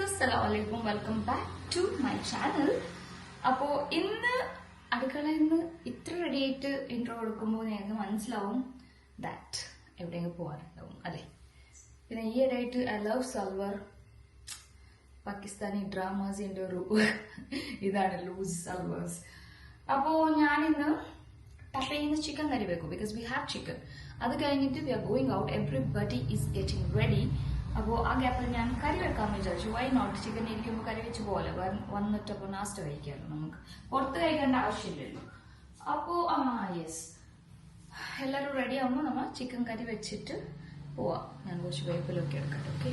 Assalamualaikum, welcome back to my channel. അപ്പോൾ ഇന്ന് അടുക്കളയിൽ നിന്ന് ഇത്ര റെഡി ആയിട്ട് ഇൻട്രോ കൊടുക്കുമ്പോൾ ഞങ്ങൾക്ക് മനസ്സിലാവും ദാറ്റ് എവിടെയെങ്കിലും പോകാറുണ്ടാവും അല്ലേ. പിന്നെ ഈ ഇടയായിട്ട് ഐ ലവ് സൽവർ പാകിസ്ഥാനി ഡ്രാമാസിന്റെ ഒരു ഇതാണ് ലൂസ് സൽവേഴ്സ്. അപ്പോൾ ഞാനിന്ന് ടപ്പേന്ന് ചിക്കൻ കറി വെക്കും ബിക്കോസ് വി ഹാവ് ചിക്കൻ. അത് കഴിഞ്ഞിട്ട് we are going out, everybody is getting ready. അപ്പോൾ ആ ഗ്യാപ്പിൽ ഞാൻ കറി വെക്കാമെന്ന് വിചാരിച്ചു. വൈ നോട്ട്, ചിക്കൻ ഇരിക്കുമ്പോൾ കറി വെച്ച് പോലെ വന്നിട്ടപ്പോൾ നാസ്റ്റ് കഴിക്കാമല്ലോ, നമുക്ക് പുറത്ത് കഴിക്കേണ്ട ആവശ്യമില്ലല്ലോ. അപ്പോൾ യെസ്, എല്ലാവരും റെഡി ആകുമ്പോൾ നമ്മൾ ചിക്കൻ കറി വെച്ചിട്ട് പോവാം. ഞാൻ കുറച്ച് വേപ്പിലൊക്കെ എടുക്കട്ടെ. ഓക്കെ,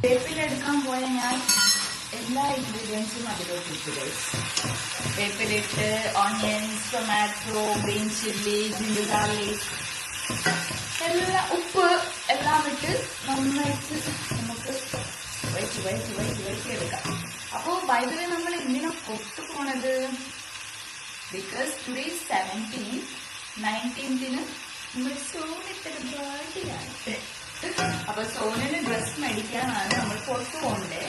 വേപ്പിലെടുക്കാൻ പോയ ഞാൻ എല്ലാ ഇൻഗ്രീഡിയൻസും അതിലോട്ട് ഇട്ടു. വേപ്പിലിട്ട് onions, tomato, green chilli, ginger garlic, എല്ലാം ഉപ്പ് എല്ലാം ഇട്ട് നന്നായിട്ട് നമുക്ക് വഴറ്റി എടുക്കാം. അപ്പോൾ ബൈ ദ വേ നമ്മൾ എന്തിനാ പുറത്തു പോണത്? ബിക്കോസ് ടുഡേ 17, 19 നമ്മൾ സോണിന്റെ ബർത്ത്ഡേ. അപ്പൊ സോണിന് ഡ്രസ് മേടിക്കാനാണ് നമ്മൾ പുറത്തു പോകണ്ടേ.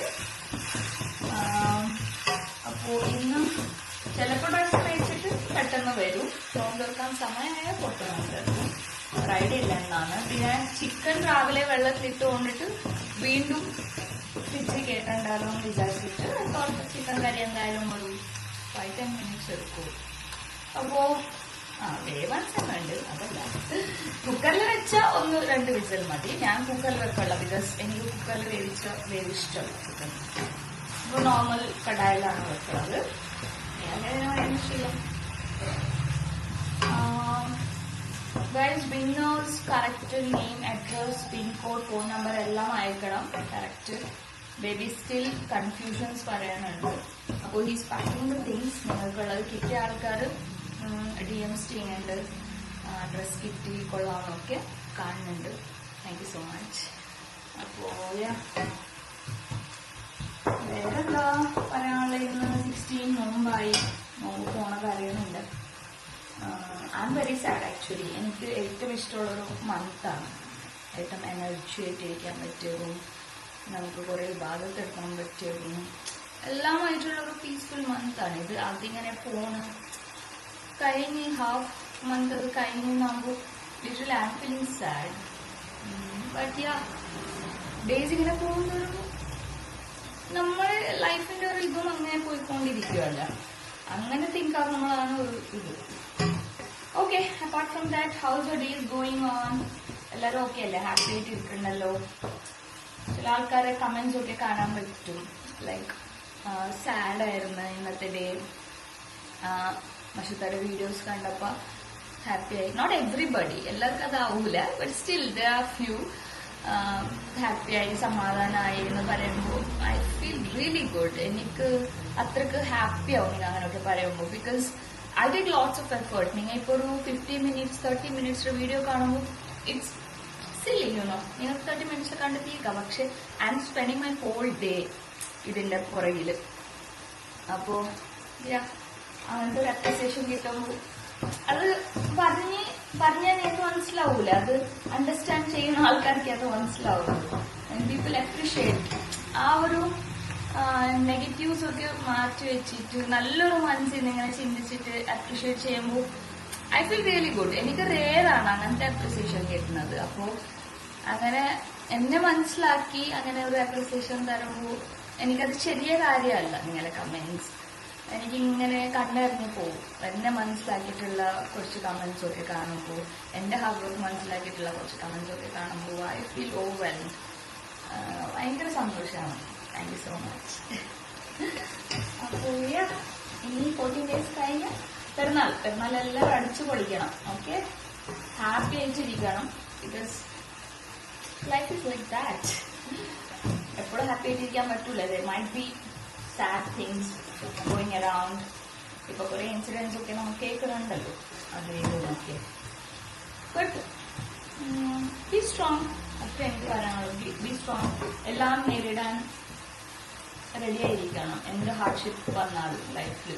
അപ്പോ ഇന്ന് ചിലപ്പോൾ ഡ്രസ് മേടിച്ചിട്ട് പെട്ടെന്ന് വരും. സോൺ തീർക്കാൻ സമയമായ പുറത്തു പോകുന്നത് ഫ്രൈഡേ ഇല്ല എന്നാണ്. പിന്നെ ചിക്കൻ രാവിലെ വെള്ളത്തിലിട്ട് കൊണ്ടിട്ട് വീണ്ടും ഫ്രിഡ്ജിൽ കേട്ടുണ്ടാലോ എന്ന് വിചാരിച്ചിട്ട് കുറച്ച് ചിക്കൻ കറി എന്തായാലും ഒരു 5-10 മിനിറ്റ്സ് എടുക്കും. അപ്പോ വേവാൻ സമയമുണ്ട്. അതല്ല, കുക്കറിൽ വെച്ച 1-2 വിസിൽ മതി. ഞാൻ കുക്കറിൽ വെക്കല്ല, ബിക്കോസ് എനിക്ക് കുക്കറിൽ വേവിഷ്ടമല്ല ചിക്കൻ. അപ്പോൾ നോർമൽ കടായിലാണ് വെക്കുന്നത്. അങ്ങനെ ശീലം. Guys, winners correct name, address, pincode, phone number എല്ലാം അയക്കണം കറക്റ്റ്. ബേബി സ്റ്റിൽ കൺഫ്യൂഷൻസ് പറയാനുണ്ട്. അപ്പോൾ ഹീസ് പാക്കിംഗ് ദ തിങ്സ്. നിങ്ങൾക്കുള്ളത് കിട്ടിയ ആൾക്കാർ DMs ചെയ്യുന്നുണ്ട്. ഡ്രസ് കിട്ടി കൊള്ളാമെന്നൊക്കെ കാണുന്നുണ്ട്. Thank you so much. അപ്പോൾ വേറെന്താ പറയാനുള്ളത്? ഇന്ന് 16 നോമ്പായി. നോമ്പ് പോണത് അറിയണില്ല. I'm very sad actually. എനിക്ക് ഏറ്റവും ഇഷ്ടമുള്ളൊരു മന്താണ്. ഏറ്റവും എനർജി ആയിട്ടിരിക്കാൻ പറ്റിയതും നമുക്ക് കുറേ ഭാഗത്തെടുക്കാൻ പറ്റിയതും എല്ലാമായിട്ടുള്ളൊരു പീസ്ഫുൾ മന്താണ് ഇത്. അതിങ്ങനെ പോണ് കഴിഞ്ഞ് ഹാഫ് മന്ത് അത് കഴിഞ്ഞ് നമുക്ക് literally I M feeling sad. But yeah, days ഇങ്ങനെ പോകുന്നൊരു നമ്മുടെ ലൈഫിന്റെ ഒരു ഇതും അങ്ങനെ പോയിക്കൊണ്ടിരിക്കുകയല്ല. അങ്ങനെ തിങ്ക് ആകുമ്പോഴാണ് ഒരു ഇത്. Okay, apart from that, house your day is going on? എല്ലാവരും ഓക്കെ അല്ലേ? ഹാപ്പി ആയിട്ട് ഇരിക്കണ്ടല്ലോ. ചില ആൾക്കാരെ കമന്റ്സ് ഒക്കെ കാണാൻ പറ്റും, ലൈക്ക് സാഡ് ആയിരുന്നു ഇന്നത്തെ ഡേ, മഷുത്താരുടെ വീഡിയോസ് കണ്ടപ്പോൾ ഹാപ്പി ആയി. നോട്ട് എവ്രിബഡി, എല്ലാവർക്കും അതാവൂല, but still there are few ഹാപ്പിയായി സമാധാനമായി എന്ന് പറയുമ്പോൾ ഐ ഫീൽ റിയലി ഗുഡ്. എനിക്ക് അത്രക്ക് ഹാപ്പി ആവും നിങ്ങൾ അങ്ങനെയൊക്കെ പറയുമ്പോൾ. Because I did lots of effort. നിങ്ങൾ ഇപ്പോൾ ഒരു 50 മിനിറ്റ്സ് 30 മിനിറ്റ്സ് വീഡിയോ കാണുമ്പോൾ ഇറ്റ്സ് സില്ലി, യുനോ. നിങ്ങൾക്ക് 30 മിനിറ്റ്സ് കണ്ട് തീർക്കാം, പക്ഷെ I'm spending my whole day ഇതിന്റെ പുറകിൽ. അപ്പോൾ അങ്ങനത്തെ ഒരു അപ്രിസിയേഷൻ കിട്ടുമ്പോൾ അത് പറഞ്ഞാൽ എനിക്ക് മനസ്സിലാവൂല. അത് അണ്ടർസ്റ്റാൻഡ് ചെയ്യുന്ന ആൾക്കാർക്ക് അത് മനസ്സിലാവുള്ളൂ. പീപ്പിൾ അപ്രിഷിയേറ്റ് ആ ഒരു നെഗറ്റീവ്സ് ഒക്കെ മാറ്റി വെച്ചിട്ട് നല്ലൊരു മനസ്സിൽ ഇങ്ങനെ ചിന്തിച്ചിട്ട് അപ്രിഷിയേറ്റ് ചെയ്യുമ്പോൾ ഐ ഫീൽ റിയലി ഗുഡ്. എനിക്ക് റേറാണ് അങ്ങനത്തെ അപ്രിസിയേഷൻ കിട്ടുന്നത്. അപ്പോൾ അങ്ങനെ എന്നെ മനസ്സിലാക്കി അങ്ങനെ ഒരു അപ്രിസിയേഷൻ തരുമ്പോൾ എനിക്കത് ചെറിയ കാര്യമല്ല. നിങ്ങളുടെ കമന്റ്സ് എനിക്ക് ഇങ്ങനെ കണ്ടറിഞ്ഞ് പോകും. എന്നെ മനസ്സിലാക്കിയിട്ടുള്ള കുറച്ച് കമന്റ്സ് ഒക്കെ കാണുമ്പോൾ, എന്റെ ഹാർഡ് വർക്ക് മനസ്സിലാക്കിയിട്ടുള്ള കുറച്ച് കമന്റ്സ് ഒക്കെ കാണുമ്പോൾ ഐ ഫീൽ ഓവർവെൽംഡ്. ഭയങ്കര സന്തോഷമാണ്. Thank you so much. അപ്പോൾ ഇനി 14 ഡേയ്സ് കഴിഞ്ഞ് പെരുന്നാൾ എല്ലാവരും അടിച്ചു പൊളിക്കണം. ഓക്കെ, ഹാപ്പി ആയിട്ടിരിക്കണം. Because life is like that. എപ്പോഴും ഹാപ്പി ആയിട്ടിരിക്കാൻ പറ്റൂല. There might be sad things going around. ഇപ്പൊ കുറെ ഇൻസിഡൻസ് ഒക്കെ നമുക്ക് കേൾക്കുന്നുണ്ടല്ലോ, അതിലൊക്കെ. But be strong. അത്ര എനിക്ക് പറയാനുള്ളൂ. Be strong. എല്ലാം നേരിടാൻ റെഡി ആയിരിക്കണം. എന്ത് ഹാർഡ്ഷിപ്പ് വന്നാലും ലൈഫിൽ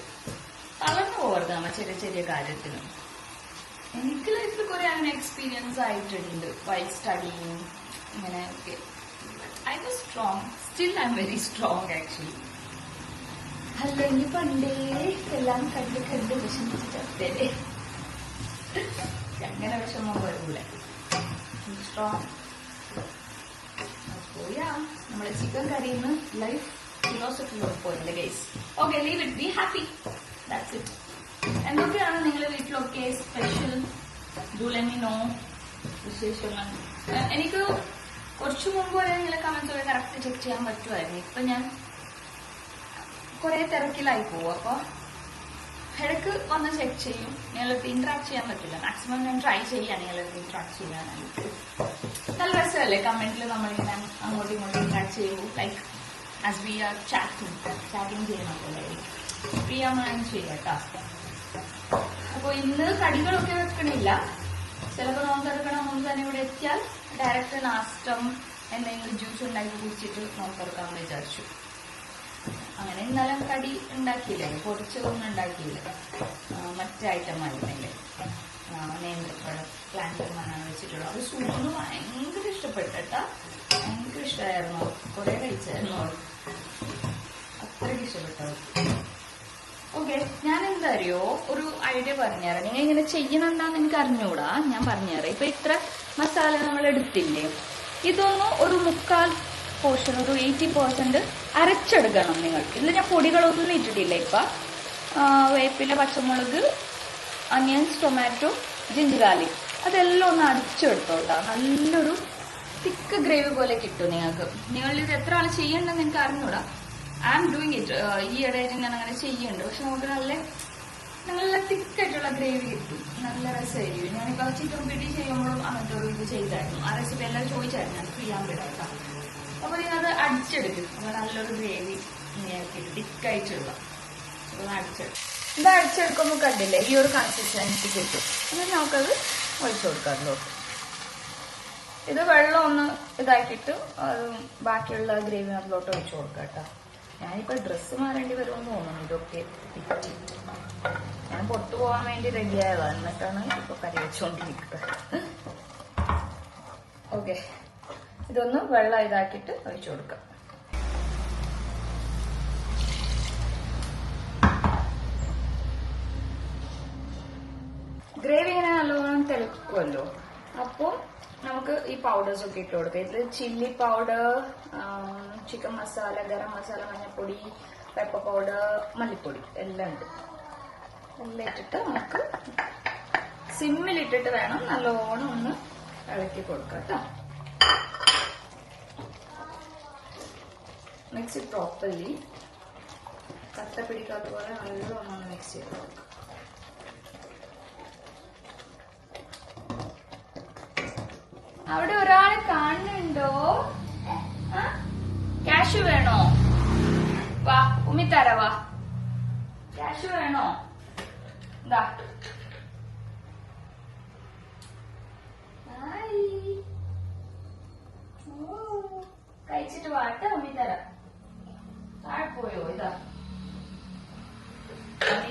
തളർന്നു പോകരുത് നമ്മൾ ചെറിയ ചെറിയ കാര്യത്തിനും. എനിക്ക് ലൈഫിൽ കുറെ അങ്ങനെ എക്സ്പീരിയൻസ് ആയിട്ടുണ്ട് വൈൽ സ്റ്റഡിങ് ഇങ്ങനെയൊക്കെ. I was strong. Still I'm very strong actually. അല്ലെങ്കിൽ പണ്ടേ എല്ലാം കണ്ട് കണ്ട് വിഷമിച്ചിട്ടേ അങ്ങനെ വിഷമം വരൂല. സ്ട്രോങ്. അപ്പോയാ നമ്മളെ ചിക്കൻ കറിയിൽ നിന്ന് ലൈഫ് ഫിലോസഫിയിലോട്ട് പോയില്ലേ guys. Okay, leave it, be happy, that's it. എന്തൊക്കെയാണ് നിങ്ങളുടെ വീട്ടിലൊക്കെ special? Do let me know വിശേഷങ്ങൾ. എനിക്ക് കുറച്ചു മുമ്പ് വരെ നിങ്ങളെ കമന്റ്സ് ഒക്കെ കറക്റ്റ് ചെക്ക് ചെയ്യാൻ പറ്റുമായിരുന്നു. ഇപ്പൊ ഞാൻ കുറെ തിരക്കിലായി പോവും. അപ്പൊ ഇടയ്ക്ക് വന്ന് ചെക്ക് ചെയ്യും. നിങ്ങളടുത്ത് ഇന്ററാക്ട് ചെയ്യാൻ പറ്റില്ല. മാക്സിമം ഞാൻ ട്രൈ ചെയ്യാൻ നിങ്ങളടുത്ത് ഇന്ററാക്ട് ചെയ്യാനായിട്ട്. നല്ല രസമല്ലേ കമന്റിൽ നമ്മളിങ്ങനെ അങ്ങോട്ടും ഇങ്ങോട്ടും ഇന്ററാക്ട് ചെയ്യുമ്പോൾ, like as we are chatting ചെയ്യുന്നുണ്ടല്ലേ. ഫ്രീ ആവുമ്പോൾ ചെയ്യാം കേട്ടോ. അപ്പൊ ഇന്ന് കടികളൊക്കെ വെക്കണില്ല. ചിലപ്പോൾ നോമ്പെടുക്കണം മുമ്പ് തന്നെ ഇവിടെ എത്തിയാൽ ഡയറക്റ്റ് നാസ്റ്റം എന്തെങ്കിലും ജ്യൂസ് ഉണ്ടാക്കി കുടിച്ചിട്ട് നോമ്പെടുക്കാമെന്ന് വിചാരിച്ചു. അങ്ങനെ ഇന്നലെ കടി ഉണ്ടാക്കിയില്ലേ, പൊടിച്ചതൊന്നും ഉണ്ടാക്കിയില്ല. മറ്റേ ഐറ്റമായിരുന്നില്ലേ, നേന്ത്രപ്പഴം പ്ലാന്റ് മണ്ണാണ് വെച്ചിട്ടുള്ളത്. അത് സൂന്ന് ഭയങ്കര ഇഷ്ടപ്പെട്ടെട്ടാ, ഭയങ്കര ഇഷ്ടമായിരുന്നു. കുറെ കഴിച്ചായിരുന്നു, അത്രയ്ക്ക് ഇഷ്ടപ്പെട്ടത്. ഓക്കെ, ഞാൻ എന്താ അറിയോ ഒരു ഐഡിയ പറഞ്ഞുതരാം. നിങ്ങൾ ഇങ്ങനെ ചെയ്യണം എന്താന്ന് എനിക്ക് അറിഞ്ഞുകൂടാ, ഞാൻ പറഞ്ഞുതരാം. ഇപ്പൊ ഇത്ര മസാല നമ്മൾ എടുത്തില്ലേ, ഇതൊന്ന് ഒരു 3/4 പോർഷൻ, ഒരു 80% അരച്ചെടുക്കണം നിങ്ങൾ. ഇതിൽ ഞാൻ പൊടികളൊന്നും ഇട്ടിട്ടില്ല. ഇപ്പൊ വേപ്പില, പച്ചമുളക്, അനിയൻസ്, ടൊമാറ്റോ, ജിഞ്ചർ ഗാർലിക് അതെല്ലാം ഒന്ന് അരച്ചെടുത്തോട്ടാ. നല്ലൊരു തിക്ക് ഗ്രേവി പോലെ കിട്ടും നിങ്ങൾക്ക്. നിങ്ങൾ ഇത് എത്ര ആൾ ചെയ്യണ്ടെന്ന് എനിക്ക് അറിഞ്ഞൂടാ. I am doing it. ഈ ഇടയിൽ ഞാൻ അങ്ങനെ ചെയ്യുന്നുണ്ട്. പക്ഷെ നമുക്ക് നല്ല തിക്കായിട്ടുള്ള ഗ്രേവി കിട്ടും, നല്ല രസമായിരിക്കും. ഞാനിപ്പോൾ ചിക്കൻ പിടി ചെയ്യുമ്പോഴും അങ്ങനത്തെ ഒരു ഇത് ചെയ്തായിരുന്നു. ആ റെസിപ്പി എല്ലാം ചോദിച്ചായിരുന്നു, ഞാൻ ഫ്രീ ആൻ വിടാം. അപ്പൊ നിങ്ങൾ അത് അടിച്ചെടുക്കും. അപ്പൊ നല്ലൊരു ഗ്രേവി കിട്ടും, തിക്കായിട്ടുള്ള. ഒന്ന് അടിച്ചെടുക്കും. ഇത് അടിച്ചെടുക്കുമ്പോൾ കണ്ടില്ലേ ഈ ഒരു കൺസിസ്റ്റൻസി കിട്ടും. എന്നിട്ട് നമുക്കത് ഒഴിച്ചു കൊടുക്കാമല്ലോ. ഇത് വെള്ളം ഒന്ന് ഇതാക്കിയിട്ട് അത് ബാക്കിയുള്ള ഗ്രേവി അതിലോട്ട് ഒഴിച്ചു കൊടുക്കാം കേട്ടോ. ഞാനിപ്പോൾ ഡ്രസ്സ് മാറേണ്ടി വരുമെന്ന് തോന്നുന്നു. ഇതൊക്കെ ഇട്ടിട്ട് ഞാൻ പുറത്തു പോകാൻ വേണ്ടി റെഡിയായതാണ്. എന്നിട്ടാണ് ഇപ്പൊ കറി വെച്ചുകൊണ്ടിരിക്കുന്നത്. ഓക്കെ, ഇതൊന്ന് വെള്ളം ഇതാക്കിയിട്ട് ഒഴിച്ചു കൊടുക്കാം. ഗ്രേവി ഇങ്ങനെ നല്ലോണം തിളക്കുമല്ലോ. അപ്പോൾ നമുക്ക് ഈ പൗഡേഴ്സ് ഒക്കെ ഇട്ട് കൊടുക്കാം. ഇത് chilli powder, chicken masala, garam masala, മഞ്ഞൾപ്പൊടി, പെപ്പർ പൗഡർ, മല്ലിപ്പൊടി എല്ലാം ഉണ്ട്. എല്ലാം ഇട്ടിട്ട് നമുക്ക് സിമ്മിലിട്ടിട്ട് വേണം നല്ലോണം ഒന്ന് ഇളക്കി കൊടുക്കാം കേട്ടോ. Mix it properly. കട്ട പിടിക്കാത്ത പോലെ നല്ലോണം ഒന്ന് മിക്സ് ചെയ്ത് കൊടുക്കാം. അവിടെ ഒരാളെ കാണുന്നുണ്ടോ? ക്യാഷ് വേണോ? വാ ഉമ്മിത്തര, വാ. ക്യാഷ് വേണോ? എന്താ കഴിച്ചിട്ട് വാട്ട ഉമ്മിത്തര. താഴെ പോയോ? ഇതാ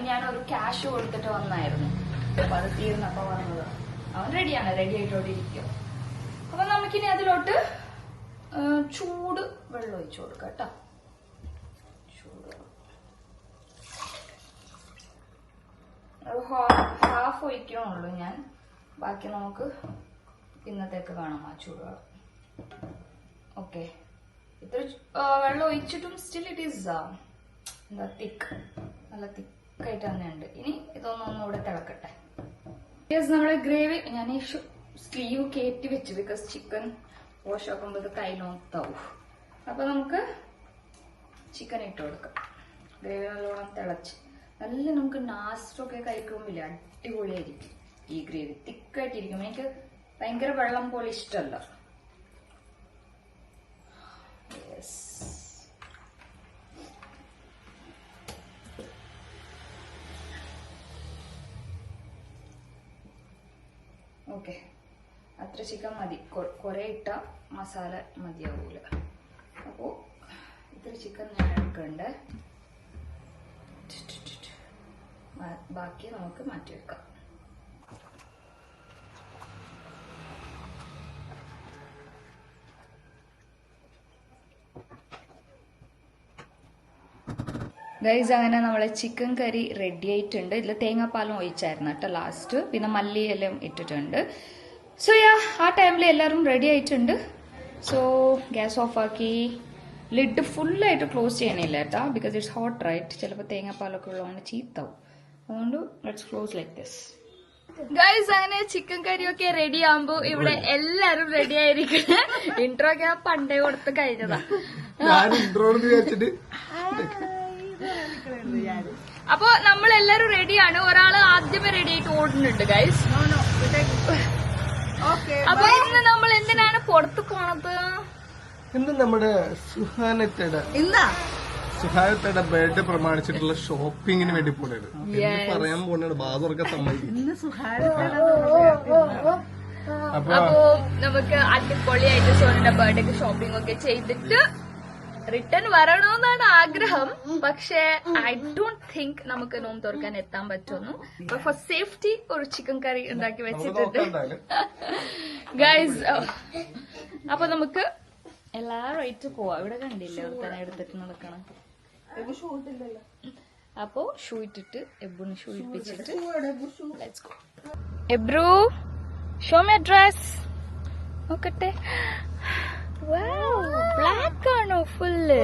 ഞാനൊരു ക്യാഷ് കൊടുത്തിട്ട് വന്നായിരുന്നു. അപ്പൊ അത് തീർന്നപ്പോ വന്നത്. അവൻ റെഡിയാണ്, റെഡി ആയിട്ടോണ്ടിരിക്കും. അപ്പൊ നമുക്കിനി അതിലോട്ട് ചൂട് വെള്ളം ഒഴിച്ചു കൊടുക്കാം കേട്ടോ. ചൂട് ഹാഫ് ഒഴിക്കണുള്ളൂ ഞാൻ. ബാക്കി നമുക്ക് ഇന്നത്തേക്ക് കാണാം ആ ചൂടുവെള്ളം. ഓക്കെ, ഇത്ര വെള്ളം ഒഴിച്ചിട്ടും സ്റ്റിൽ ഇറ്റ് ഈസ് എന്താ തിക്ക്, നല്ല തിക്കായിട്ട് തന്നെ ഉണ്ട്. ഇനി ഇതൊന്നൊന്നുകൂടെ തിളക്കട്ടെ. നമ്മുടെ ഗ്രേവി ഞാൻ ഈ സ്ലീവ് കയറ്റി വെച്ചു, ബിക്കോസ് ചിക്കൻ വാഷ് ആക്കുമ്പോൾ ഇത് കൈ നോത്താവും. അപ്പൊ നമുക്ക് ചിക്കൻ ഇട്ട് കൊടുക്കാം. ഗ്രേവി നല്ലോണം തിളച്ച് നല്ല നമുക്ക് നാസ്റ്റൊക്കെ കഴിക്കുമ്പില്ല, അടിപൊളിയായിരിക്കും. ഈ ഗ്രേവി തിക്കായിട്ടിരിക്കും. എനിക്ക് ഭയങ്കര വെള്ളം പോലെ ഇഷ്ടമല്ല. ഓക്കെ, അത്ര ചിക്കൻ മതി. കുറെ ഇട്ട മസാല മതിയാവൂല. അപ്പോ ഇത്ര ചിക്കൻ ഞാൻ എടുക്കണ്ടേ. ബാക്കി നമുക്ക് മാറ്റി വെക്കാം. ഗൈസ് അങ്ങനെ നമ്മളെ ചിക്കൻ കറി റെഡി ആയിട്ടുണ്ട്. ഇതിൽ തേങ്ങാപ്പാലും ഒഴിച്ചായിരുന്നു കേട്ടോ ലാസ്റ്റ്. പിന്നെ മല്ലിയെല്ലാം ഇട്ടിട്ടുണ്ട്. സോ ആ ടൈമിൽ എല്ലാവരും റെഡി ആയിട്ടുണ്ട്. സോ ഗ്യാസ് ഓഫ് ആക്കി ലിഡ് ഫുള്ളായിട്ട് ക്ലോസ് ചെയ്യണില്ല കേട്ടോ, ബിക്കോസ് ഇറ്റ്സ് ഹോട്ട് റൈറ്റ്. ചിലപ്പോൾ തേങ്ങാപ്പാലൊക്കെ ഉള്ളതുകൊണ്ട് ചീത്താവും. അതുകൊണ്ട് let's close like this. Guys അങ്ങനെ ചിക്കൻ കറിയൊക്കെ റെഡി ആകുമ്പോ ഇവിടെ എല്ലാരും റെഡി ആയിരിക്കും. ഇൻട്രോ ഒക്കെ പണ്ടേ കൊടുത്ത് കഴിഞ്ഞതാ. അപ്പൊ നമ്മളെല്ലാരും റെഡിയാണ്. ഒരാള് ആദ്യമേ റെഡി ആയിട്ട് ഓടുന്നുണ്ട് ഗൈസ്. അപ്പൊ ഇന്ന് നമ്മൾ എന്തിനാണ് പുറത്ത് പോണത്? ഇന്ന് നമ്മുടെ സുഹാനത്തയുടെ ബർത്ത്ഡേ പ്രമാണിച്ചിട്ടുള്ള ഷോപ്പിങ്ങിന് വേണ്ടി പോണത്. പറയാൻ പോണത് ബാദുറക്കെ സമ്മതിക്കും. അപ്പൊ നമുക്ക് അടിപൊളിയായിട്ട് സോനിന്റെ ബർത്ത്ഡേക്ക് ഷോപ്പിംഗ് ഒക്കെ ചെയ്തിട്ട് റിട്ടേൺ വരണമെന്നാണ് ആഗ്രഹം. പക്ഷെ ഐ ഡോണ്ട് തിങ്ക് നമുക്ക് നോമ്പ് തുറക്കാൻ എത്താൻ പറ്റുമെന്നു. ഫോർ സേഫ്റ്റി ഒരു ചിക്കൻ കറി ഉണ്ടാക്കി വെച്ചിട്ടുണ്ട് ഗൈസ്. അപ്പൊ നമുക്ക് എല്ലാവരുമായിട്ട് പോവാം. ഇവിടെ കണ്ടില്ലേ തന്നെ എടുത്തിട്ട് നടക്കണം. അപ്പൊ ഷൂ ഇട്ടിട്ട് എബ്രുന് ഷൂ ഇപ്പിച്ചിട്ട് let's go. Ebru show me dress നോക്കട്ടെ. ബ്ലാക്ക് ആണോ ഫുള്ള്?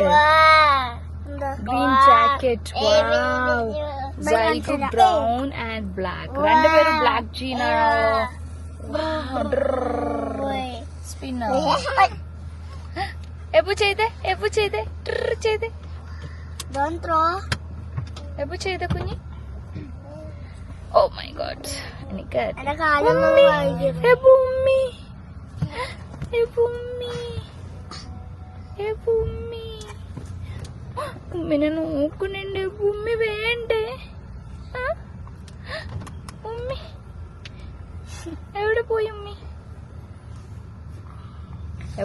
Green jacket. സൈക്ക് ബ്രൗൺ ആൻഡ് ബ്ലാക്ക്. രണ്ടുപേരും ബ്ലാക്ക് ജീൻ ആണോ? സ്പിന്നർ. എബു ചെയ്തേ, എബു ചെയ്തേ, ചെയ്തേ, എബു ചെയ്തേ കുഞ്ഞി. ഓ മൈ ഗോഡ്, എനിക്ക് എബു ഉമ്മി, എബു ഉമ്മി, എബു ഉമ്മി. ഉമ്മിനെ നോക്കുന്നുണ്ട്. ഉമ്മി വേണ്ടേ? ഉമ്മി എവിടെ പോയി ഉമ്മി?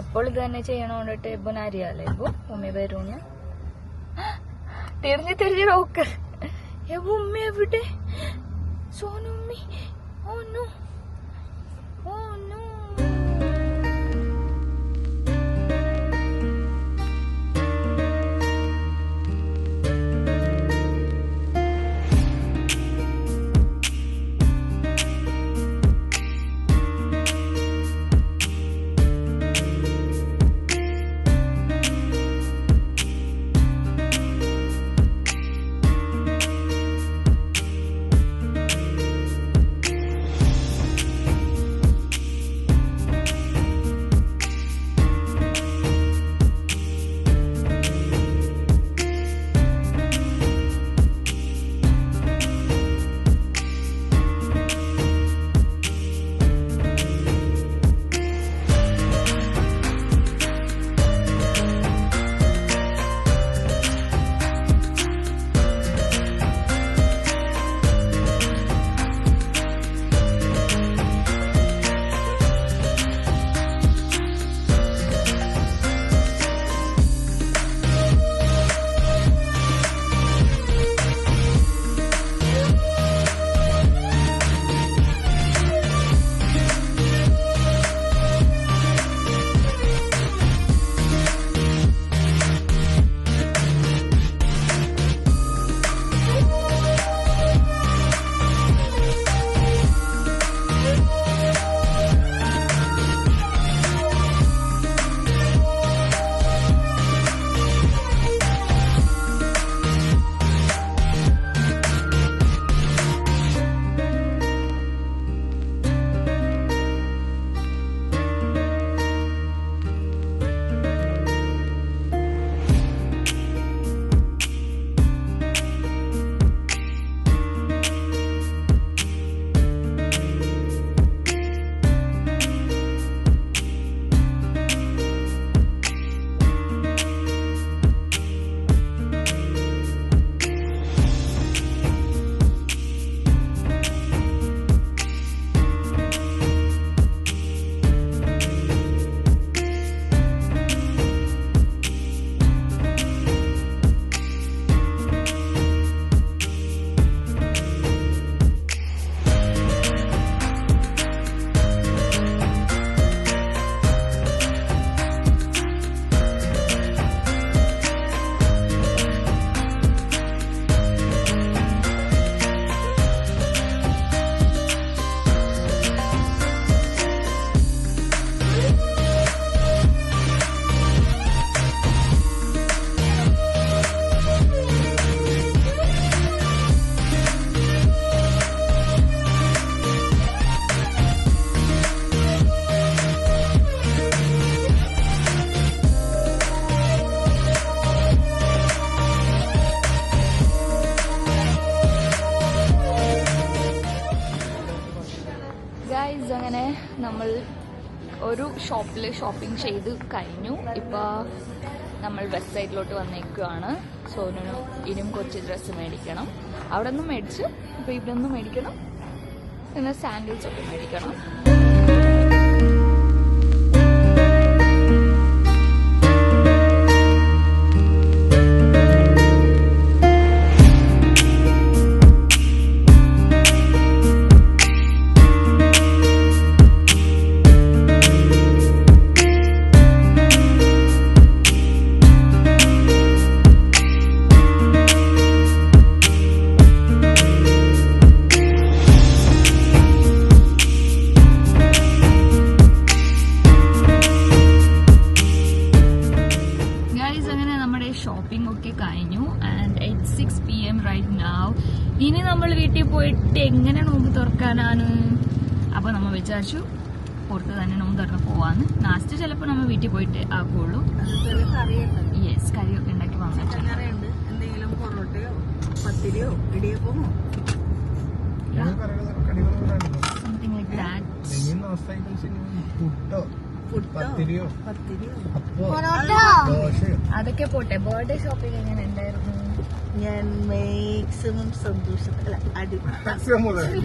എപ്പോൾ ഇത് തന്നെ ചെയ്യണോണ്ടിട്ട് എബുന് അറിയാലോ. എബു ഉമ്മി വരൂന്ന് തിരിഞ്ഞ് തിരിഞ്ഞ് നോക്ക്. എബു ഉമ്മി എവിടെ? സോനു ഉമ്മി. Oh no, oh no. ഒരു ഷോപ്പിൽ ഷോപ്പിംഗ് ചെയ്ത് കഴിഞ്ഞു. ഇപ്പോൾ നമ്മൾ വെസ്റ്റ് സൈഡിലോട്ട് വന്നേക്കുകയാണ്. സോനുനും ഇനിയും കുറച്ച് ഡ്രസ്സ് മേടിക്കണം. അവിടെ നിന്ന് മേടിച്ച് ഇപ്പോൾ ഇവിടെ നിന്ന് മേടിക്കണം. പിന്നെ സാൻഡിൽസ് ഒക്കെ മേടിക്കണം. ഷോപ്പിംഗ് ഒക്കെ കഴിഞ്ഞു. And 6 PM right now. ഇനി നമ്മൾ വീട്ടിൽ പോയിട്ട് എങ്ങനെ നോമ്പ് തുറക്കാനാണ്? അപ്പൊ നമ്മൾ വിചാരിച്ചു പുറത്ത് തന്നെ നോമ്പ് തുറന്ന് പോവാന്ന്. നാസ്റ്റ് ചിലപ്പോൾ നമ്മൾ വീട്ടിൽ പോയിട്ട് ആക്കുള്ളൂ. യെസ്, കറിയൊക്കെ ഉണ്ടാക്കി വന്നിട്ട് എന്തെങ്കിലും പൊറോട്ടയോ പത്തിരിയോ ഇടിയപ്പമോ സംതിങ് ലൈക്ക് ദാറ്റ്. അതൊക്കെ പോട്ടെ. ബർത്ത്ഡേ ഷോപ്പിംഗ് എങ്ങനെ ഉണ്ടായിരുന്നു? ഞാൻ മാക്സിമം സന്തോഷത്തില്ല.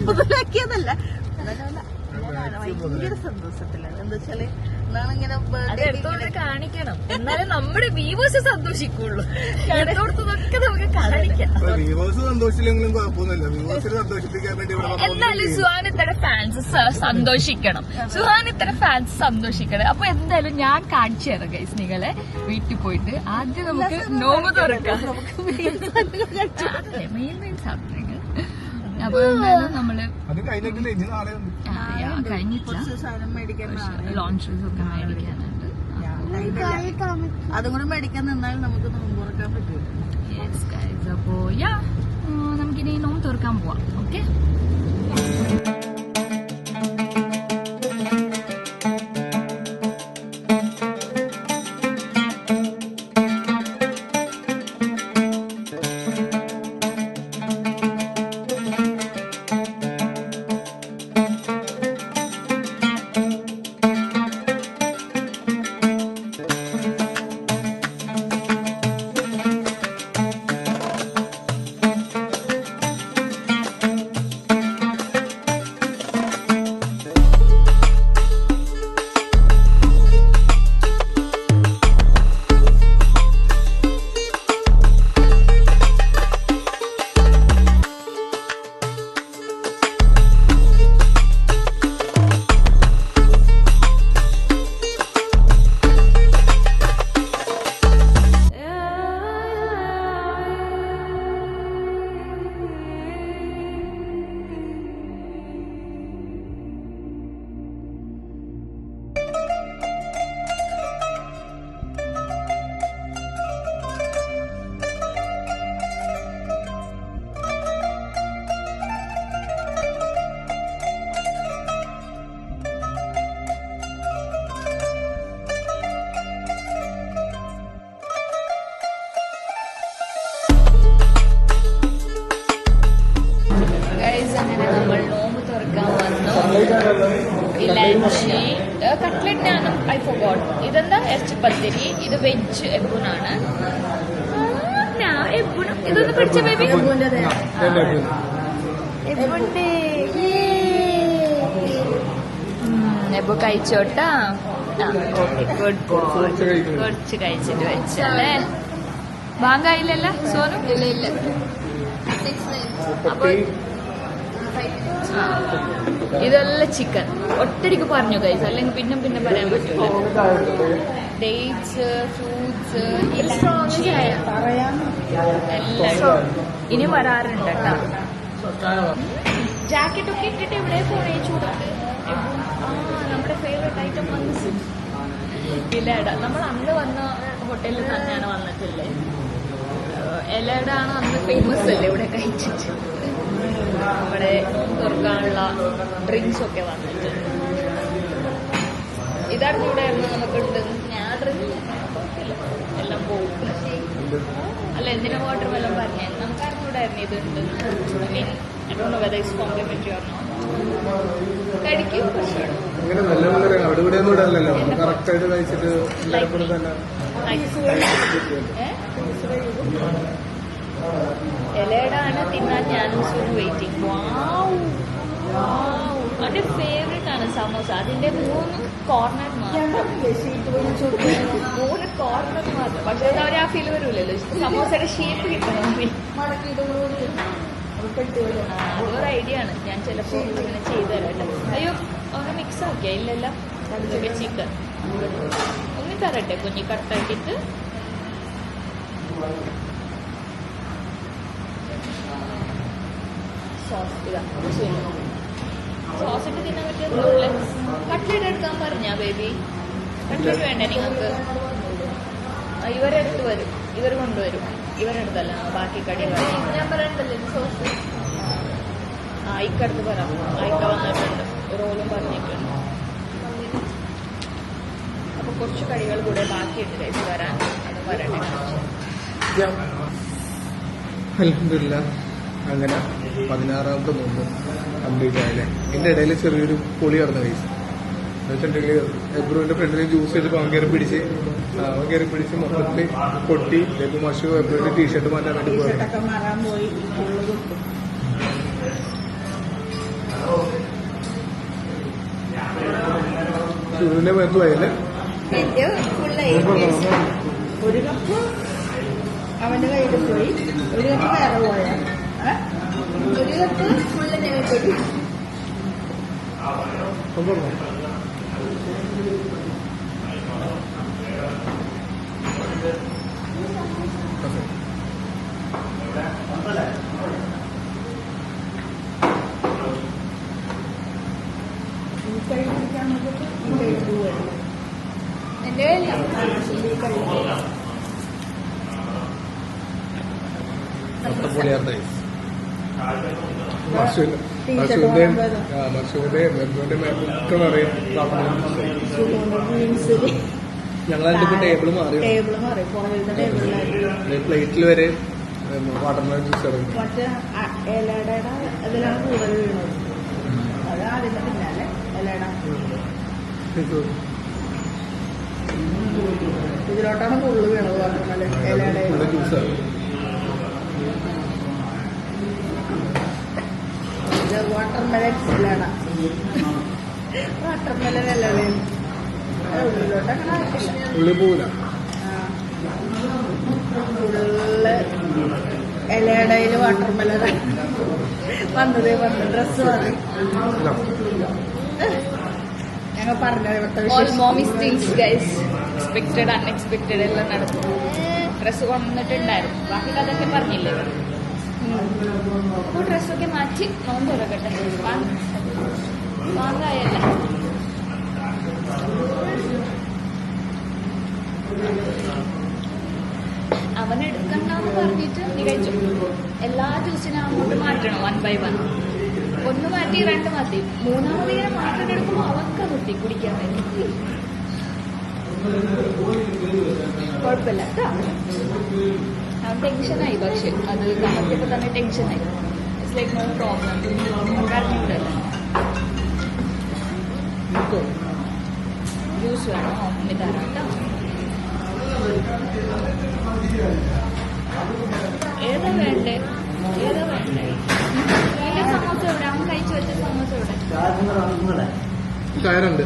മുതലാക്കിയതല്ല, ഭയങ്കര സന്തോഷത്തിലാണ്. എന്താ വെച്ചാല് നാളിങ്ങനെ കാണിക്കണം, എന്നാലും നമ്മുടെ വ്യൂവേഴ്സ് സന്തോഷിക്കുള്ളൂ. എടുത്തോടത്തൊക്കെ നമുക്ക് കാണിക്കാം. എന്നാലും സുഹാനിത്തയുടെ ഫാൻസ് സന്തോഷിക്കണം. അപ്പൊ എന്തായാലും ഞാൻ കാണിച്ചു തരാം ഗൈസ് നിങ്ങളെ വീട്ടിൽ പോയിട്ട്. ആദ്യം നമുക്ക് നോമ്പ് തുറക്കാം. അപ്പൊ എന്തായാലും നമ്മള് കഴിഞ്ഞിട്ടില്ല, ലോഞ്ചസ് ഒക്കെ മേടിക്കാനുണ്ട്. അതും കൂടെ മേടിക്കാൻ നിന്നാലും നമുക്ക് നോമ്പ് തുറക്കാൻ പറ്റും. അപ്പോ നമുക്കിനി നോമ്പ് തുറക്കാൻ പോവാം. ഓക്കെ, അങ്ങനെ നമ്മൾ നോമ്പ് തുറക്കാൻ വന്നു. Elaichi കട്ട്ലറ്റിനാണ്, I forgot. ഇതെന്താ ഇറച്ചിപ്പത്തിരി, ഇത് വെജ് എബുനാണ്. ഇതൊന്ന് പിടിച്ച ബേബി, എബു കഴിച്ചോട്ടാ. കുറച്ച് കഴിച്ചിട്ട് വെച്ചല്ലേ. ബാങ്കായില്ലല്ലോ സോനു? ഇല്ല. അപ്പൊ ഇതെല്ലാം ചിക്കൻ ഒറ്റടിക്ക് പറഞ്ഞു ഗൈസ്, അല്ലെങ്കിൽ പിന്നെ പറയാൻ പറ്റില്ല. ഡേറ്റ്സ്, ഫ്രൂട്ട്സ്, എല്ലാം ഇനി വരാറുണ്ട് കേട്ടോ. ജാക്കറ്റ് ഒക്കെ ഇട്ടിട്ട് ഇവിടെ പോണേ ചൂടത്ത്. നമ്മുടെ ഫേവറേറ്റ് ഐറ്റം വന്ന് ഇലട. നമ്മൾ അന്ന് വന്ന ഹോട്ടലിൽ തന്നെയാണ് വന്നിട്ടില്ലേ. ഇലട ആണ് അന്ന് ഫേമസ് അല്ലേ ഇവിടെ കഴിച്ചിട്ട്. നമ്മുടെ തുറക്കാനുള്ള ഡ്രിങ്ക്സ് ഒക്കെ വന്നിട്ട് ഇതറിഞ്ഞൂടെ നമുക്കുണ്ട്. ഞാൻ ഡ്രിങ്ക് എല്ലാം പോകും. അല്ല, എന്തിനാ വാട്ടർ വെള്ളം പറഞ്ഞേ? നമുക്ക് അറിഞ്ഞൂടായിരുന്നു ഇതുണ്ട്. I don't know whether it's complimentary or not. കടിക്കും കുറച്ചുകൂടെ. ഇങ്ങനെ നല്ല നല്ല അവിടെ ഇവിടെ ഒന്നും ഇടല്ലോ, കറക്റ്റ് ആയിട്ട് കഴിച്ചിട്ട് എല്ലാവർക്കും തന്നെ ഇലയുടെയാണ് തിന്നാൻ ഞാനും സൂൺ വെയിറ്റിംഗ്. അതിന്റെ ഫേവറേറ്റ് ആണ് സമോസ. അതിന്റെ 3 കോർണർ മാത്രം, 3 കോർണർ മാത്രം. പക്ഷെ അത് അവർ ആ ഫീൽ വരൂലല്ലോ, സമോസയുടെ ഷേപ്പ് കിട്ടണമെങ്കിൽ. അതൊരു ഐഡിയ ആണ്. ഞാൻ ചിലപ്പോൾ ഇങ്ങനെ ചെയ്തു തരാം കേട്ടോ. അയ്യോ ഒന്ന് മിക്സ് ആക്കിയാ? ഇല്ലല്ലോ, ചിക്കൻ ഒന്ന് തരട്ടെ കുഞ്ഞി കട്ടാക്കിയിട്ട്. സോസ് ഇതാ, സോസ് ഇട്ട് തിന്നാൻ പറ്റിയ കട്ട്ലേറ്റ് എടുക്കാൻ പറഞ്ഞാ ബേബി? കട്ട്ലേറ്റ് വേണ്ടേ നിങ്ങൾക്ക്? ഇവരെടുത്ത് വരും, ഇവർ കൊണ്ടുവരും. ഇവരെടുത്തല്ല ബാക്കി കടി ഞാൻ പറയണ്ടല്ലേ സോസ്. ഇക്കടുത്ത് പറയാം, ഇക്ക വന്നിട്ടുണ്ട്, റോളും പറഞ്ഞിട്ടുണ്ട്. അപ്പൊ കുറച്ച് കടികൾ കൂടെ ബാക്കിയുണ്ട് കഴിച്ച് വരാൻ, അത് പറയട്ടെ. അൽഹംദുലില്ലാ അങ്ങനെ 16ാമത്തെ നോമ്പ് കംപ്ലീറ്റ് ആയില്ലേ. ഇതിന്റെ ഇടയിൽ ചെറിയൊരു പൊളി നടന്ന കേസ് എന്ന് വെച്ചിട്ടുണ്ടെങ്കിൽ എബ്രുവിന്റെ ഫ്രണ്ടിൽ ജ്യൂസ് ചെയ്തിട്ട് അവൻ കയറി പിടിച്ച് മൊത്തത്തിൽ പൊട്ടി. ലഘു മഷു എബ്രുവിന്റെ ടീഷർട്ട് മാറ്റാൻ വേണ്ടി പോയത്. ഷൂവിന്റെ മേത്ത് പോയല്ലേ. ഒരു കപ്പ് അവന്റെ കയ്യിൽ പോയി, ഒരു കപ്പ് വേറെ പോയാ, ഒരു കപ്പ് ഫുള്ള് നെയ്പൊടി. എന്റെ പൊളിയാർന്ന കേസ്. മഷൂന്റെയും എബ്രുവിന്റെ മേത്തൊക്കെ നിറയും. ഞങ്ങളതിന്റെ ടേബിള് മാറി, പ്ലേറ്റിൽ വരെ വാട്ടർമെലൺ ജ്യൂസ് ഇറങ്ങി. മറ്റേ ഇലയുടെ ഇതിലാണ് കൂടുതൽ വീണത്. അത് ആദ്യത്തെ പിന്നാലെ ഇലയുടെ ഇതിലോട്ടാണ് കൂടുതൽ വീണത്. വാട്ടർമെലൺ ഇലയുടെ ജ്യൂസാണ്. വാട്ടർമെലൺ ഇലട, വാട്ടർമെലൺ ഇലട ഉള്ളിലോട്ടങ്ങനെ ആയിട്ടില്ല. ഉള്ളി പോവില്ല. ഫുള്ള് ഇലയുടെയിൽ വാട്ടർമെലൺ വന്നത് ഡ്രസ് മതി. ഞങ്ങൾ പറഞ്ഞത് ഇവിടുത്തെ എക്സ്പെക്റ്റഡ് അൺഎക്സ്പെക്റ്റഡ് എല്ലാം നടക്കും. ഡ്രസ്സ് കൊണ്ടിട്ടുണ്ടായിരുന്നു, ബാക്കി കഥയൊക്കെ പറഞ്ഞില്ലേ. അപ്പോൾ ഡ്രസ്സൊക്കെ മാറ്റി നോമ്പ് തുറക്കട്ടെ. വാങ്ങായല്ല അവനെടുക്കണ്ടെന്ന് പറഞ്ഞിട്ട് നീ കഴിച്ചു. എല്ലാ ജ്യൂസിനും അങ്ങോട്ട് മാറ്റണം 1 by 1. 1 മാറ്റി 2 മതി. 3ാമത് ഇങ്ങനെ മാറ്റാനെടുക്കുമ്പോൾ അവർക്ക് നിർത്തി കുടിക്കാൻ വേണ്ടി. കുഴപ്പമില്ല കേട്ടോ. അവൻ ടെൻഷനായി, പക്ഷെ അത് കമത്തിയപ്പോൾ തന്നെ ടെൻഷനായി. It's like no problem. പറഞ്ഞിട്ടല്ലോ ജ്യൂസ് വേണോ അമ്മി തരാം കേട്ടോ. ഏതാ വേണ്ടേ? സമോസ ഇവിടെ അവൻ കഴിച്ചു വെച്ച സമോസ ഇവിടെ കയറുണ്ട്.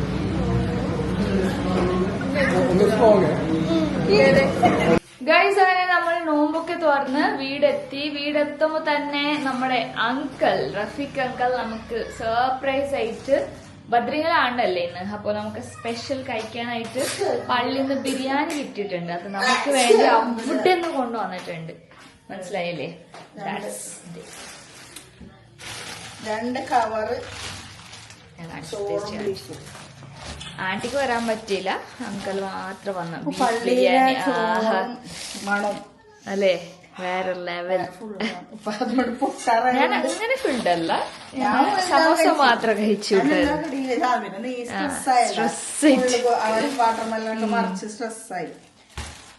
ഗൈസ്, അങ്ങനെ നമ്മൾ നോമ്പൊക്കെ തുറന്ന് വീടെത്തുമ്പോ തന്നെ നമ്മുടെ അങ്കിൾ റഫീഖ് അങ്കിൾ നമുക്ക് സർപ്രൈസ് ആയിട്ട് ബദ്രീങ്ങളാണല്ലേ ഇന്ന്, അപ്പൊ നമുക്ക് സ്പെഷ്യൽ കഴിക്കാനായിട്ട് പള്ളിയിൽ നിന്ന് ബിരിയാണി കിട്ടിയിട്ടുണ്ട്. അത് നമുക്ക് വേണ്ടി അവിടെ നിന്ന് കൊണ്ടുവന്നിട്ടുണ്ട്. മനസ്സിലായില്ലേ? 2 കവറ് ആന്റിക്ക് വരാൻ പറ്റിയില്ല, അങ്കിൾ മാത്രം വന്ന ബിരിയാണി മണം അല്ലേ, വേറെ ലെവൽ. ഞാൻ അങ്ങനെ ഫുഡല്ല, സമോസ മാത്രം കഴിച്ചു.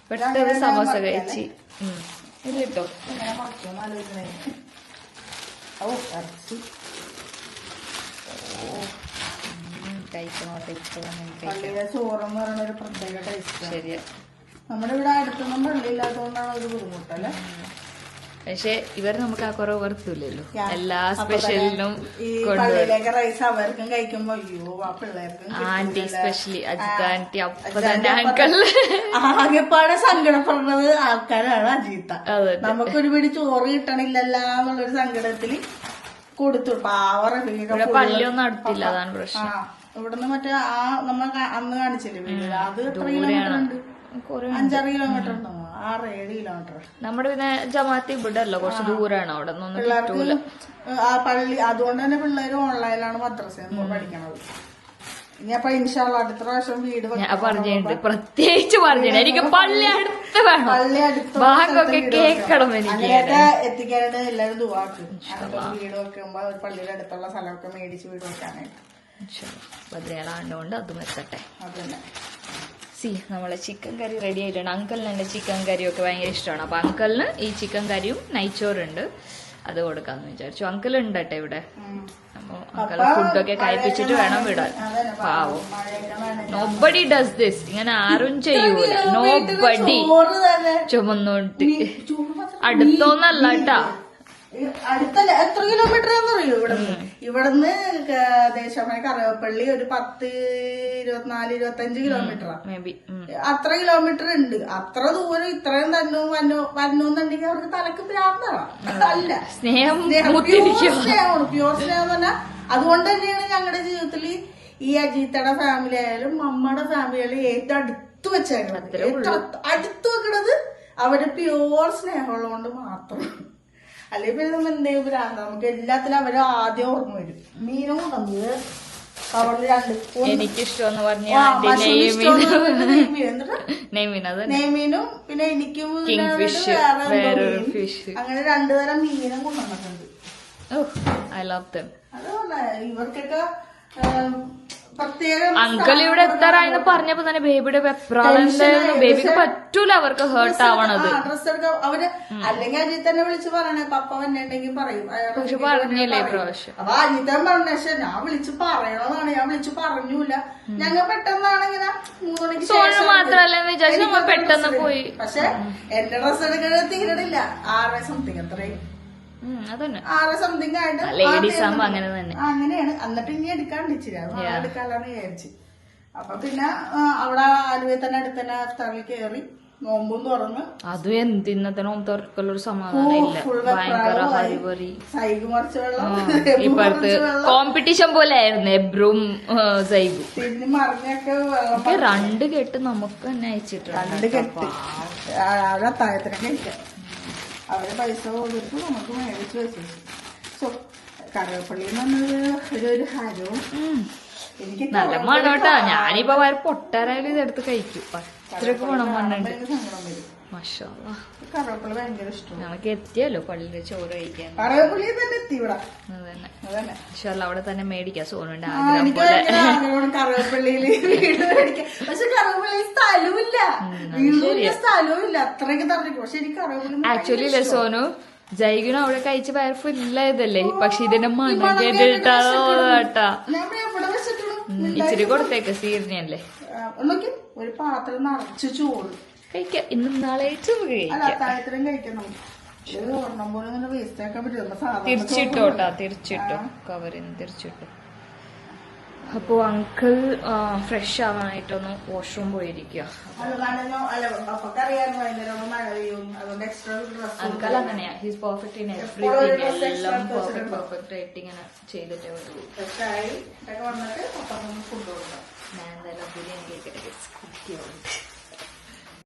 പെട്ടെന്ന് സമോസ കഴിച്ച് ഇല്ലട്ടോ. കഴിക്കണോട്ടെ ഇപ്പോഴും പള്ളിയിലെ ചോറെന്ന് പറയുന്ന ഒരു പ്രത്യേക ടേസ്റ്റ്. ശരിയാ. നമ്മുടെ ഇവിടെ അടുത്തൊന്നും പള്ളി ഇല്ലാത്തതുകൊണ്ടാണ് ഒരു ബുദ്ധിമുട്ടല്ലേ. പക്ഷെ ഇവർ നമുക്ക് ആ കുറവ് വർത്തില്ലല്ലോ, എല്ലാ സ്പെഷ്യലിനും ഈ പള്ളിയിലേക്ക് റൈസ് അവർക്കും കഴിക്കുമ്പോ അയ്യോ ആ പിള്ളേർക്കും ആന്റി സ്പെഷ്യലി അജിത്ത ആന്റി അപ്പൊ തന്നെ അങ്കിൾ ആകെപ്പാടെ സങ്കടപ്പെടുന്നത് ആൾക്കാരാണ്. അജീത്ത നമുക്കൊരു പിടി ചോറ് കിട്ടണില്ലല്ല എന്നുള്ളൊരു സങ്കടത്തില് കൊടുത്തു. പാവറ പള്ളിയൊന്നും അടുത്തില്ല, അതാണ് പ്രശ്നം. ഇവിടുന്ന് മറ്റേ ആ നമ്മൾ അന്ന് കാണിച്ചില്ലേ വീട്, അത് എത്ര കിലോമീറ്റർ ഉണ്ട്? 5-6 കിലോമീറ്റർ ഉണ്ടോ? 6-7 കിലോമീറ്റർ. നമ്മുടെ പിന്നെ ജമാഅത്ത് ഇവിടെ അല്ല, കുറച്ച് ദൂരാണ്. അവിടെ പിള്ളേർക്ക് ആ പള്ളി, അതുകൊണ്ട് തന്നെ പിള്ളേര് ഓൺലൈനിലാണ് മദ്രസ പഠിക്കണത്. ഇനി അപ്പൊ ഇൻഷാള്ള അടുത്ത പ്രാവശ്യം വീട് പറഞ്ഞിട്ടുണ്ട്, പ്രത്യേകിച്ച് പറഞ്ഞിട്ടുണ്ട് എനിക്ക് പള്ളി അടുത്ത് വേണം, പള്ളി അടുത്ത് ഭാഗമൊക്കെ കേൾക്കണം. അങ്ങനെയൊക്കെ എത്തിക്കാനായിട്ട് എല്ലാവരും ദുആക്ക്. വീട് വെക്കുമ്പോ പള്ളിയുടെ അടുത്തുള്ള സ്ഥലമൊക്കെ മേടിച്ച് വീട് വെക്കാനായിട്ട് ഭദ്രയാളാണ്ടുകൊണ്ട് അതും എത്തട്ടെ. അതന്നെ. നമ്മളെ ചിക്കൻ കറി റെഡി ആയിട്ടുണ്ട്. അങ്കിളിന് എന്റെ ചിക്കൻ കറിയൊക്കെ ഭയങ്കര ഇഷ്ടമാണ്. അപ്പൊ അങ്കിളിന് ഈ ചിക്കൻ കറിയും നെയ്ച്ചോറുണ്ട്, അത് കൊടുക്കാന്ന് വിചാരിച്ചു. അങ്കിൾ ഉണ്ടട്ടെ ഇവിടെ, അപ്പൊ അങ്കിള് ഫുഡൊക്കെ കഴിപ്പിച്ചിട്ട് വേണം വിടാൻ. പാവം, നോബഡി ഡസ് ദിസ്. ഇങ്ങനെ ആരും ചെയ്യൂല, നോബഡി. ചുമന്നോട്ട് അടുത്തൊന്നല്ല കേട്ടാ, അടുത്തല്ല. എത്ര കിലോമീറ്റർ ആണെന്നറിയോ ഇവിടുന്ന് ദേശമായ കറവപ്പള്ളി ഒരു 10-24-25 കിലോമീറ്ററാണ്. അത്ര കിലോമീറ്റർ ഉണ്ട്. അത്ര ദൂരം ഇത്രയും വന്നോന്നുണ്ടെങ്കിൽ അവർക്ക് തലക്ക് ഭ്രാന്താണ്. അല്ല, സ്നേഹമാണ്, പ്യൂർ സ്നേഹം എന്ന് പറഞ്ഞാൽ. അതുകൊണ്ട് തന്നെയാണ് ഞങ്ങളുടെ ജീവിതത്തിൽ ഈ അജീത്തയുടെ ഫാമിലി ആയാലും നമ്മുടെ ഫാമിലി ആയാലും ഏറ്റവും അടുത്ത് വെച്ചേക്കണത്. ഏറ്റവും അടുത്ത് വെക്കണത് അവര് പ്യൂർ സ്നേഹമുള്ളതുകൊണ്ട് മാത്രം. അല്ലെങ്കിൽ പിന്നെ നമ്മൾ എന്തെങ്കിലും ഭ്രാന്ത, നമുക്ക് എല്ലാത്തിലും അവര് ആദ്യം ഓർമ്മ വരും. മീനും കൊണ്ടുവന്നത് അവരുടെ 2 എനിക്കിഷ്ടം നെയ്മീനും പിന്നെ എനിക്കും വേറൊരു ഫിഷ്, അങ്ങനെ 2 തരം മീനും കൊണ്ടുവന്നിട്ടുണ്ട്. അത് ഇവർക്കൊക്കെ അങ്കിൾ ഇവിടെ എത്താറായെന്ന് പറഞ്ഞപ്പോ തന്നെ ബേബിയുടെ വെപ്രാളെന്തായിരുന്നു. ബേബിക്ക് പറ്റൂല അവർക്ക് ഹേർട്ട് ആവണത്. ഡ്രസ് എടുക്കാം അവര്, അല്ലെങ്കിൽ അജിത്ത് തന്നെ വിളിച്ച് പറയണേ പപ്പ വന്നിട്ടുണ്ടെങ്കിൽ പറയും. പക്ഷെ പറഞ്ഞില്ലേ പ്രാവശ്യം. അപ്പൊ അജിത്തൻ പറഞ്ഞ പക്ഷെ ഞാൻ വിളിച്ച് പറയണമെന്നാണ്, ഞാൻ വിളിച്ച് പറഞ്ഞൂല. ഞങ്ങൾ പെട്ടെന്നാണ് ഇങ്ങനെ 3 മണിക്ക് ശേഷം മാത്രല്ല വിചാരിച്ചു നമ്മൾ പെട്ടെന്ന് പോയി. പക്ഷെ എന്റെ ഡ്രസ് എടുക്കുന്നത് തീരണില്ല. 6 സംതിങ് എത്രയും 6 സംതിങ് ആയിട്ട് അങ്ങനെയാണ്. എന്നിട്ട് ഇനി എടുക്കാണ്ട് ഇച്ചിരി എടുക്കാനാണ് വിചാരിച്ചു. അപ്പൊ പിന്നെ അവിടെ ആലുവയിൽ തന്നെ അടുത്ത് തന്നെ സ്ഥലത്തിൽ കയറി നോമ്പും തുറന്ന്. അതും എന്തിന്നത്തെ നോമ്പ് തുറക്കലൊരു സമാധാനം ഇല്ല, ഭയങ്കര ഹരിവറി. സൈഗ് മറിച്ച വെള്ളം ഇപ്പഴത്തെ കോമ്പറ്റീഷൻ പോലെ ആയിരുന്നു എബ്രും സൈഗും. പിന്നെ മറിഞ്ഞൊക്കെ 2 കെട്ട് നമുക്ക് തന്നെ അയച്ചിട്ടുണ്ട്. 2 കെട്ട് അവിടെ അത്താഴത്തിനൊക്കെ കഴിക്കാം. അവരെ പൈസ കൊടുത്ത് നമുക്ക് മേടിച്ച് വെച്ചു. കറിവേപ്പള്ളി എന്ന് പറഞ്ഞത് ഒരു ഹരവും എനിക്ക് നല്ല മണോട്ടാ. ഞാനിപ്പോ പൊട്ടാരായാലും ഇതെടുത്ത് കഴിക്കും. അത്രയൊക്കെ മണം മണ്ണുണ്ട്. കറിവേപ്പള്ളി ഭയങ്കര ഇഷ്ടം. ഞങ്ങൾക്ക് എത്തിയല്ലോ പള്ളിയിലെ ചോറ് കഴിക്കാൻ. കറിവേപ്പള്ളി തന്നെ എത്തി ഇവിടെ. അതന്നെ അവിടെ തന്നെ മേടിക്കാം. സോനുണ്ട് കറിവേപ്പള്ളിയിൽ വീട് മേടിക്കാം. പക്ഷെ കറിവേപ്പള്ളി സ്ഥലവുമില്ല, സ്ഥലവും അത്രയൊക്കെ തറഞ്ഞു. പക്ഷെ എനിക്ക് കറിവേപ്പള്ളി ആക്ച്വലി ഇല്ല സോനു, ജൈഗുണം അവിടെ കഴിച്ച വയർ ഫുള്ളായതല്ലേ. പക്ഷെ ഇതിന്റെ മണം കേട്ടിട്ടാ ഇച്ചിരി കൊടുത്തേക്ക്. സീറിനല്ലേ ഒരു പാത്രം നിറച്ച് ചോറ് കഴിക്കാം. ഇന്നും നാളെ അത്താഴത്തിനും കഴിക്കാം. തിരിച്ചിട്ടോട്ടാ, തിരിച്ചിട്ടോ, കവറിന്ന് തിരിച്ചിട്ടു. അപ്പൊ അങ്കിൾ ഫ്രഷ് ആവാനായിട്ടൊന്ന് വാഷ്റൂം പോയിരിക്കുക. അങ്കിൾ അങ്ങനെയാ, ഹിസ് പെർഫെക്റ്റ് ഇൻ എവറിത്തിങ്. എല്ലാം പെർഫെക്റ്റ് ആയിട്ട് ഇങ്ങനെ ചെയ്തിട്ടേ വരുള്ളൂ. ഞാൻ എന്തായാലും ബിരിയാണി കഴിക്കട്ടെ.